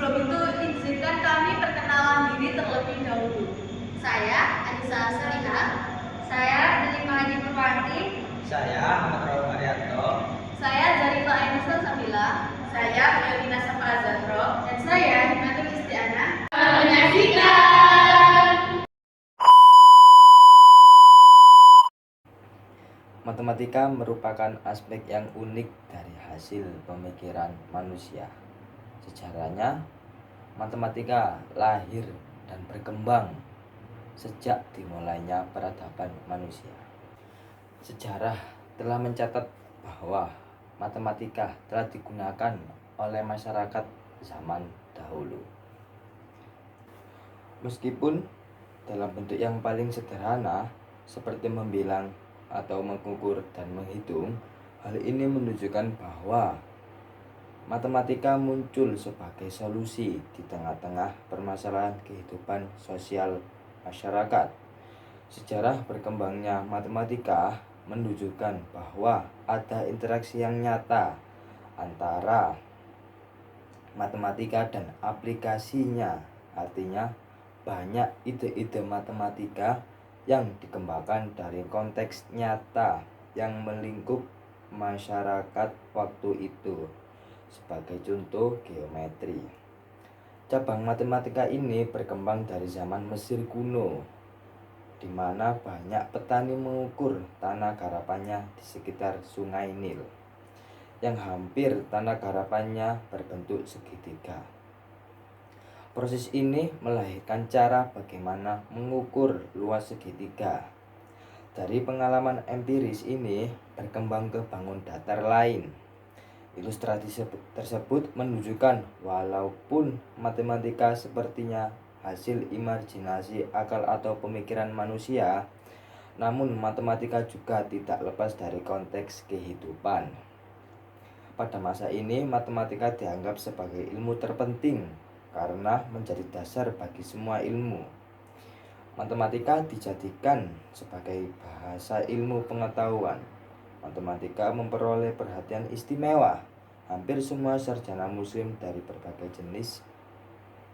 Sebelum itu, izinkan kami perkenalan diri terlebih dahulu. Saya Anissa Salihah. Saya Delima Haji Purwanti. Saya Ahmad Raul Marianto. Saya Zarifah Ainisa Sabila. Saya Fiorina Safa Zahro. Dan saya Himatul Istiana. Menyaksikan. Matematika merupakan aspek yang unik dari hasil pemikiran manusia. Sejarahnya, matematika lahir dan berkembang sejak dimulainya peradaban manusia. Sejarah telah mencatat bahwa matematika telah digunakan oleh masyarakat zaman dahulu. Meskipun dalam bentuk yang paling sederhana seperti membilang atau mengukur dan menghitung, hal ini menunjukkan bahwa matematika muncul sebagai solusi di tengah-tengah permasalahan kehidupan sosial masyarakat. Sejarah berkembangnya matematika menunjukkan bahwa ada interaksi yang nyata antara matematika dan aplikasinya. Artinya, banyak ide-ide matematika yang dikembangkan dari konteks nyata yang melingkup masyarakat waktu itu. Sebagai contoh, geometri. Cabang matematika ini berkembang dari zaman Mesir kuno, di mana banyak petani mengukur tanah garapannya di sekitar Sungai Nil, yang hampir tanah garapannya berbentuk segitiga. Proses ini melahirkan cara bagaimana mengukur luas segitiga. Dari pengalaman empiris ini berkembang ke bangun datar lain. Ilustrasi tersebut menunjukkan walaupun matematika sepertinya hasil imajinasi akal atau pemikiran manusia, namun matematika juga tidak lepas dari konteks kehidupan. Pada masa ini, matematika dianggap sebagai ilmu terpenting karena menjadi dasar bagi semua ilmu. Matematika dijadikan sebagai bahasa ilmu pengetahuan. Matematika memperoleh perhatian istimewa. Hampir semua sarjana muslim dari berbagai jenis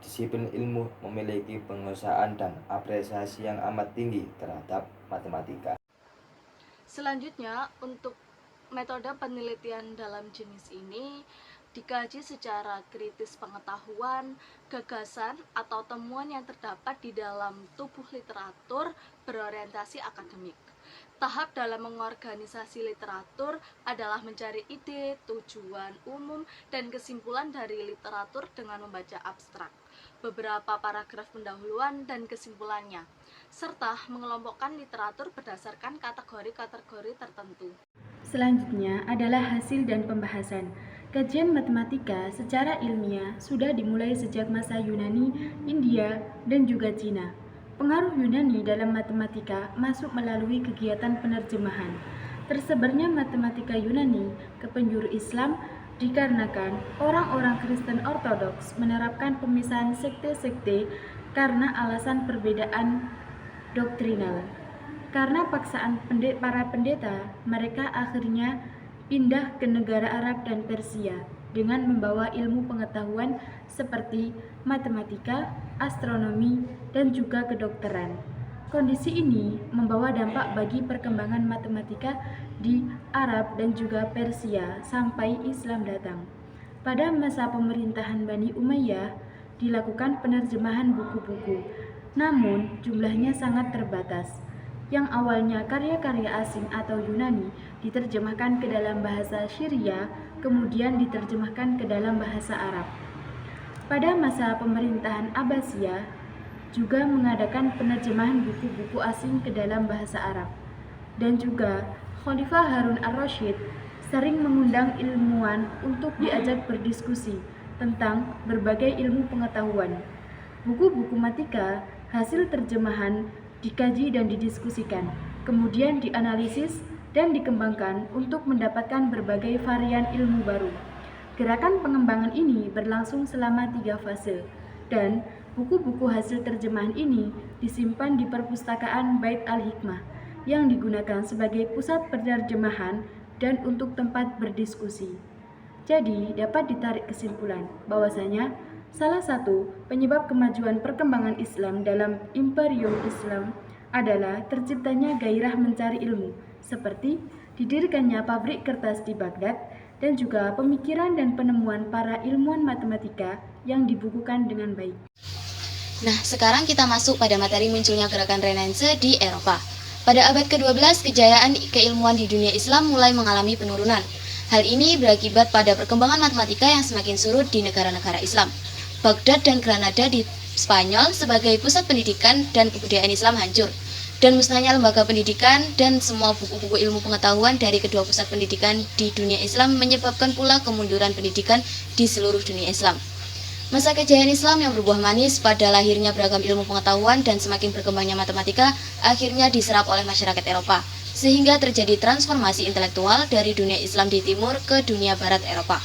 disiplin ilmu memiliki penguasaan dan apresiasi yang amat tinggi terhadap matematika. Selanjutnya, untuk metode penelitian dalam jenis ini dikaji secara kritis pengetahuan, gagasan, atau temuan yang terdapat di dalam tubuh literatur berorientasi akademik. Tahap dalam mengorganisasi literatur adalah mencari ide, tujuan umum, dan kesimpulan dari literatur dengan membaca abstrak, beberapa paragraf pendahuluan dan kesimpulannya, serta mengelompokkan literatur berdasarkan kategori-kategori tertentu. Selanjutnya adalah hasil dan pembahasan. Kajian matematika secara ilmiah sudah dimulai sejak masa Yunani, India, dan juga Cina. Pengaruh Yunani dalam matematika masuk melalui kegiatan penerjemahan. Tersebarnya matematika Yunani ke penjuru Islam dikarenakan orang-orang Kristen Ortodoks menerapkan pemisahan sekte-sekte karena alasan perbedaan doktrinal. Karena paksaan para pendeta, mereka akhirnya pindah ke negara Arab dan Persia dengan membawa ilmu pengetahuan seperti matematika, astronomi, dan juga kedokteran. Kondisi ini membawa dampak bagi perkembangan matematika di Arab dan juga Persia sampai Islam datang. Pada masa pemerintahan Bani Umayyah dilakukan penerjemahan buku-buku, namun jumlahnya sangat terbatas. Yang awalnya karya-karya asing atau Yunani diterjemahkan ke dalam bahasa Syria, kemudian diterjemahkan ke dalam bahasa Arab. Pada masa pemerintahan Abbasiyah juga mengadakan penerjemahan buku-buku asing ke dalam bahasa Arab. Dan juga Khalifah Harun ar-Rasyid sering mengundang ilmuwan untuk diajak berdiskusi tentang berbagai ilmu pengetahuan. Buku-buku matematika hasil terjemahan dikaji dan didiskusikan, kemudian dianalisis dan dikembangkan untuk mendapatkan berbagai varian ilmu baru. Gerakan pengembangan ini berlangsung selama 3 fase, dan buku-buku hasil terjemahan ini disimpan di perpustakaan Bait al-Hikmah yang digunakan sebagai pusat penerjemahan dan untuk tempat berdiskusi. Jadi, dapat ditarik kesimpulan bahwasanya Salah satu penyebab kemajuan perkembangan Islam dalam Imperium Islam adalah terciptanya gairah mencari ilmu, seperti didirikannya pabrik kertas di Baghdad dan juga pemikiran dan penemuan para ilmuwan matematika yang dibukukan dengan baik. Nah, sekarang kita masuk pada materi munculnya gerakan Renaissance di Eropa. Pada abad ke-12, kejayaan keilmuan di dunia Islam mulai mengalami penurunan. Hal ini berakibat pada perkembangan matematika yang semakin surut di negara-negara Islam. Baghdad dan Granada di Spanyol sebagai pusat pendidikan dan kebudayaan Islam hancur. Dan musnahnya lembaga pendidikan dan semua buku-buku ilmu pengetahuan dari kedua pusat pendidikan di dunia Islam menyebabkan pula kemunduran pendidikan di seluruh dunia Islam. Masa kejayaan Islam yang berbuah manis pada lahirnya beragam ilmu pengetahuan dan semakin berkembangnya matematika akhirnya diserap oleh masyarakat Eropa, sehingga terjadi transformasi intelektual dari dunia Islam di timur ke dunia barat Eropa.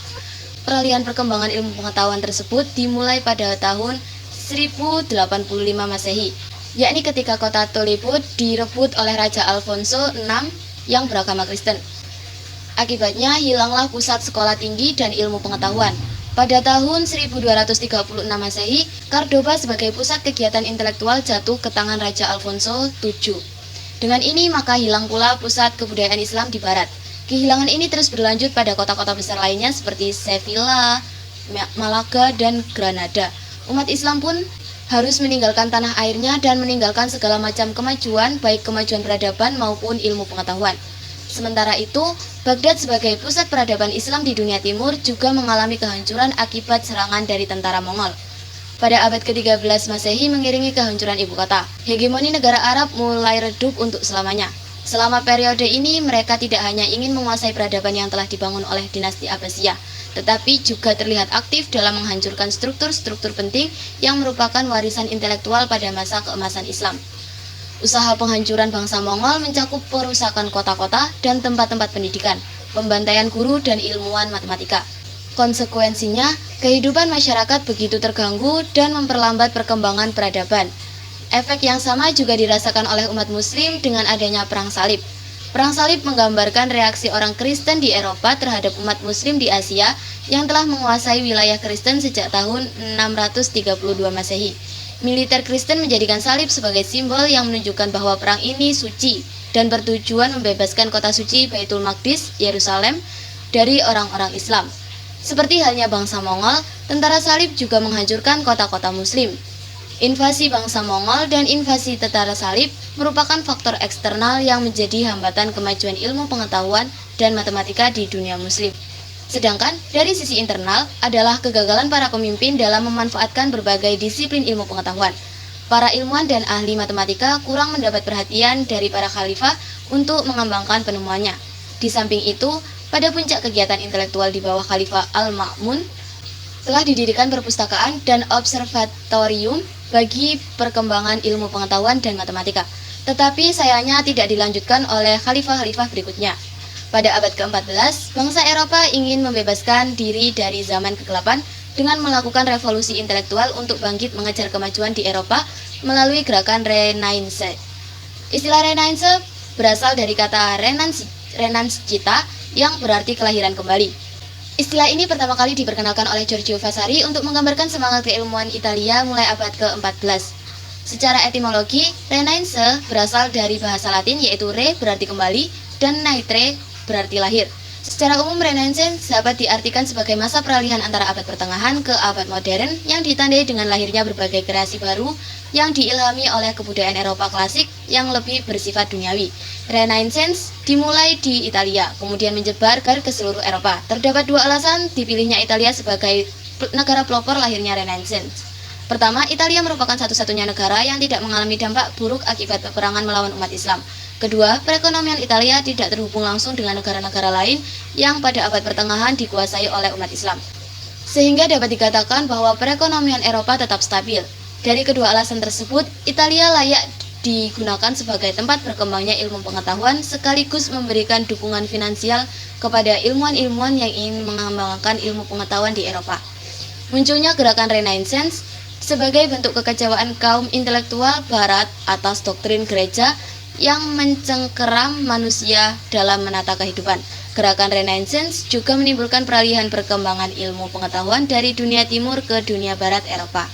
Peralihan perkembangan ilmu pengetahuan tersebut dimulai pada tahun 1085 Masehi, yakni ketika kota Toledo direbut oleh Raja Alfonso VI yang beragama Kristen. Akibatnya hilanglah pusat sekolah tinggi dan ilmu pengetahuan. Pada tahun 1236 Masehi, Cordoba sebagai pusat kegiatan intelektual jatuh ke tangan Raja Alfonso VII. Dengan ini maka hilang pula pusat kebudayaan Islam di barat. Kehilangan ini terus berlanjut pada kota-kota besar lainnya seperti Sevilla, Malaga, dan Granada. Umat Islam pun harus meninggalkan tanah airnya dan meninggalkan segala macam kemajuan, baik kemajuan peradaban maupun ilmu pengetahuan. Sementara itu, Baghdad sebagai pusat peradaban Islam di dunia timur juga mengalami kehancuran akibat serangan dari tentara Mongol. Pada abad ke-13 Masehi mengiringi kehancuran ibu kota, hegemoni negara Arab mulai redup untuk selamanya. Selama periode ini, mereka tidak hanya ingin menguasai peradaban yang telah dibangun oleh dinasti Abbasiyah, tetapi juga terlihat aktif dalam menghancurkan struktur-struktur penting yang merupakan warisan intelektual pada masa keemasan Islam. Usaha penghancuran bangsa Mongol mencakup perusakan kota-kota dan tempat-tempat pendidikan, pembantaian guru dan ilmuwan matematika. Konsekuensinya, kehidupan masyarakat begitu terganggu dan memperlambat perkembangan peradaban. Efek yang sama juga dirasakan oleh umat Muslim dengan adanya Perang Salib. Perang Salib menggambarkan reaksi orang Kristen di Eropa terhadap umat Muslim di Asia yang telah menguasai wilayah Kristen sejak tahun 632 Masehi. Militer Kristen menjadikan salib sebagai simbol yang menunjukkan bahwa perang ini suci dan bertujuan membebaskan kota suci Baitul Maqdis, Yerusalem, dari orang-orang Islam. Seperti halnya bangsa Mongol, tentara salib juga menghancurkan kota-kota Muslim. Invasi bangsa Mongol dan invasi tentara salib merupakan faktor eksternal yang menjadi hambatan kemajuan ilmu pengetahuan dan matematika di dunia Muslim. Sedangkan dari sisi internal adalah kegagalan para pemimpin dalam memanfaatkan berbagai disiplin ilmu pengetahuan. Para ilmuwan dan ahli matematika kurang mendapat perhatian dari para khalifah untuk mengembangkan penemuannya. Di samping itu, pada puncak kegiatan intelektual di bawah Khalifah Al-Ma'mun, telah didirikan perpustakaan dan observatorium bagi perkembangan ilmu pengetahuan dan matematika. Tetapi sayangnya tidak dilanjutkan oleh khalifah-khalifah berikutnya. Pada abad ke-14, bangsa Eropa ingin membebaskan diri dari zaman kegelapan dengan melakukan revolusi intelektual untuk bangkit mengejar kemajuan di Eropa melalui gerakan Renaissance. Istilah Renaissance berasal dari kata renaiscita yang berarti kelahiran kembali. Istilah ini pertama kali diperkenalkan oleh Giorgio Vasari untuk menggambarkan semangat keilmuan Italia mulai abad ke-14. Secara etimologi, Renaissance berasal dari bahasa Latin yaitu re berarti kembali dan naiscere berarti lahir. Secara umum, Renaissance dapat diartikan sebagai masa peralihan antara abad pertengahan ke abad modern yang ditandai dengan lahirnya berbagai kreasi baru yang diilhami oleh kebudayaan Eropa klasik yang lebih bersifat duniawi. Renaissance dimulai di Italia, kemudian menyebar ke seluruh Eropa. Terdapat dua alasan dipilihnya Italia sebagai negara pelopor lahirnya Renaissance. Pertama, Italia merupakan satu-satunya negara yang tidak mengalami dampak buruk akibat peperangan melawan umat Islam. Kedua, perekonomian Italia tidak terhubung langsung dengan negara-negara lain yang pada abad pertengahan dikuasai oleh umat Islam. Sehingga dapat dikatakan bahwa perekonomian Eropa tetap stabil. Dari kedua alasan tersebut, Italia layak digunakan sebagai tempat berkembangnya ilmu pengetahuan sekaligus memberikan dukungan finansial kepada ilmuwan-ilmuwan yang ingin mengembangkan ilmu pengetahuan di Eropa. Munculnya gerakan Renaissance sebagai bentuk kekecewaan kaum intelektual Barat atas doktrin gereja yang mencengkeram manusia dalam menata kehidupan. Gerakan Renaissance juga menimbulkan peralihan perkembangan ilmu pengetahuan dari dunia timur ke dunia barat Eropa.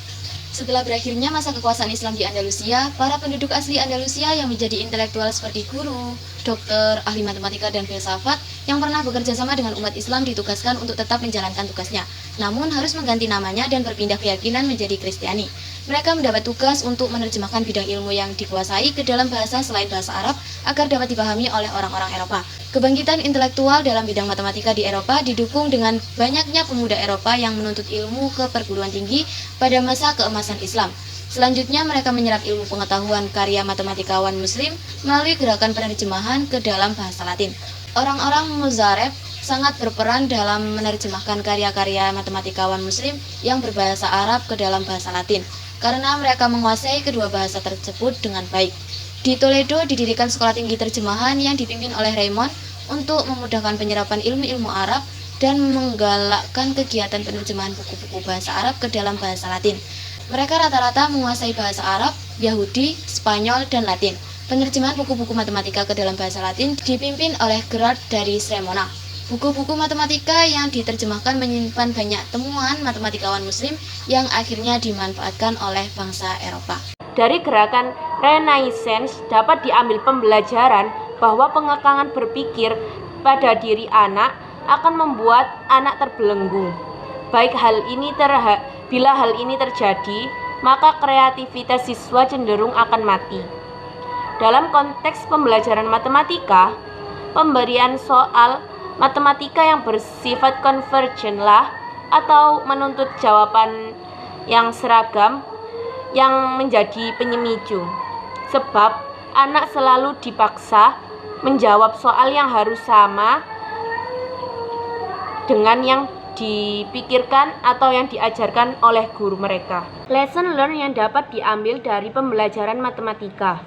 Setelah berakhirnya masa kekuasaan Islam di Andalusia, para penduduk asli Andalusia yang menjadi intelektual seperti guru, dokter, ahli matematika, dan filsafat yang pernah bekerja sama dengan umat Islam ditugaskan untuk tetap menjalankan tugasnya, namun harus mengganti namanya dan berpindah keyakinan menjadi Kristiani. Mereka mendapat tugas untuk menerjemahkan bidang ilmu yang dikuasai ke dalam bahasa selain bahasa Arab agar dapat dipahami oleh orang-orang Eropa. Kebangkitan intelektual dalam bidang matematika di Eropa didukung dengan banyaknya pemuda Eropa yang menuntut ilmu ke perguruan tinggi pada masa keemasan Islam. Selanjutnya mereka menyerap ilmu pengetahuan karya matematikawan Muslim melalui gerakan penerjemahan ke dalam bahasa Latin. Orang-orang Muzareb sangat berperan dalam menerjemahkan karya-karya matematikawan Muslim yang berbahasa Arab ke dalam bahasa Latin, karena mereka menguasai kedua bahasa tersebut dengan baik. Di Toledo didirikan sekolah tinggi terjemahan yang dipimpin oleh Raymond untuk memudahkan penyerapan ilmu-ilmu Arab dan menggalakkan kegiatan penerjemahan buku-buku bahasa Arab ke dalam bahasa Latin. Mereka rata-rata menguasai bahasa Arab, Yahudi, Spanyol, dan Latin. Penerjemahan buku-buku matematika ke dalam bahasa Latin dipimpin oleh Gerard dari Cremona. Buku-buku matematika yang diterjemahkan menyimpan banyak temuan matematikawan Muslim yang akhirnya dimanfaatkan oleh bangsa Eropa. Dari gerakan Renaissance dapat diambil pembelajaran bahwa pengekangan berpikir pada diri anak akan membuat anak terbelenggu. Bila hal ini terjadi, maka kreativitas siswa cenderung akan mati. Dalam konteks pembelajaran matematika, pemberian soal matematika yang bersifat convergent atau menuntut jawaban yang seragam yang menjadi penyemicu. Sebab anak selalu dipaksa menjawab soal yang harus sama dengan yang dipikirkan atau yang diajarkan oleh guru mereka. Lesson learned yang dapat diambil dari pembelajaran matematika.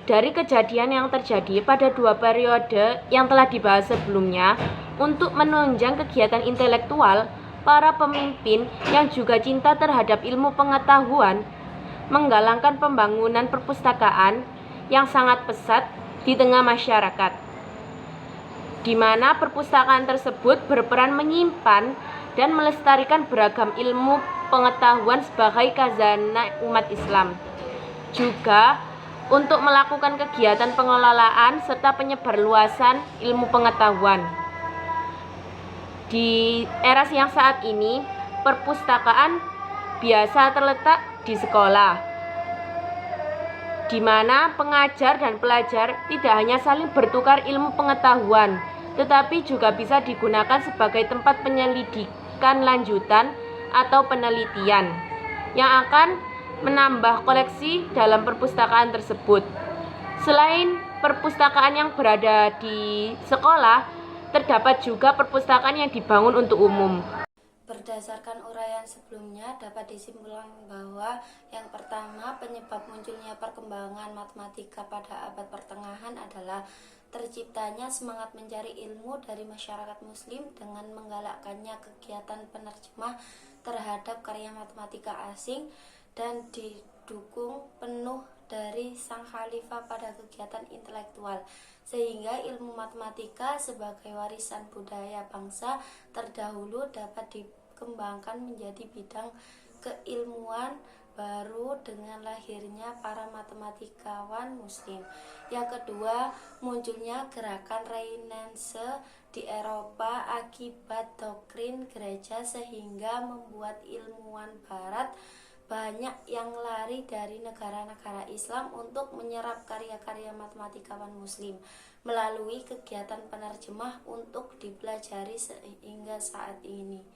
Dari kejadian yang terjadi pada dua periode yang telah dibahas sebelumnya, untuk menunjang kegiatan intelektual, para pemimpin yang juga cinta terhadap ilmu pengetahuan menggalakkan pembangunan perpustakaan yang sangat pesat di tengah masyarakat, di mana perpustakaan tersebut berperan menyimpan dan melestarikan beragam ilmu pengetahuan sebagai khazanah umat Islam. Juga untuk melakukan kegiatan pengelolaan serta penyebarluasan ilmu pengetahuan. Di era yang saat ini, perpustakaan biasa terletak di sekolah, di mana pengajar dan pelajar tidak hanya saling bertukar ilmu pengetahuan, tetapi juga bisa digunakan sebagai tempat penyelidikan lanjutan atau penelitian yang akan menambah koleksi dalam perpustakaan tersebut. Selain perpustakaan yang berada di sekolah, terdapat juga perpustakaan yang dibangun untuk umum. Berdasarkan uraian sebelumnya, dapat disimpulkan bahwa yang pertama, penyebab munculnya perkembangan matematika pada abad pertengahan adalah terciptanya semangat mencari ilmu dari masyarakat Muslim dengan menggalakkannya kegiatan penerjemah terhadap karya matematika asing dan didukung penuh dari sang khalifah pada kegiatan intelektual, sehingga ilmu matematika sebagai warisan budaya bangsa terdahulu dapat dikembangkan menjadi bidang keilmuan baru dengan lahirnya para matematikawan Muslim. Yang kedua, munculnya gerakan Renaissance di Eropa akibat doktrin gereja sehingga membuat ilmuwan barat banyak yang lari dari negara-negara Islam untuk menyerap karya-karya matematikawan Muslim melalui kegiatan penerjemah untuk dipelajari sehingga saat ini.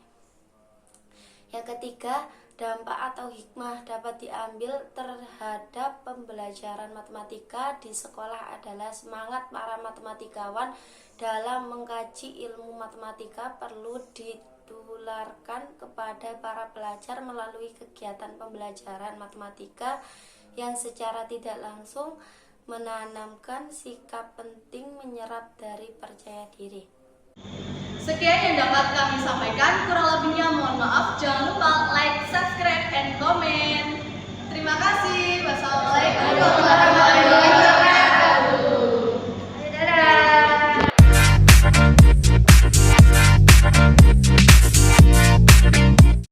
Yang ketiga, dampak atau hikmah dapat diambil terhadap pembelajaran matematika di sekolah adalah semangat para matematikawan dalam mengkaji ilmu matematika perlu ditularkan kepada para pelajar melalui kegiatan pembelajaran matematika yang secara tidak langsung menanamkan sikap penting menyerap dari percaya diri. Sekian yang dapat kami sampaikan, kurang lebihnya mohon maaf. Jangan lupa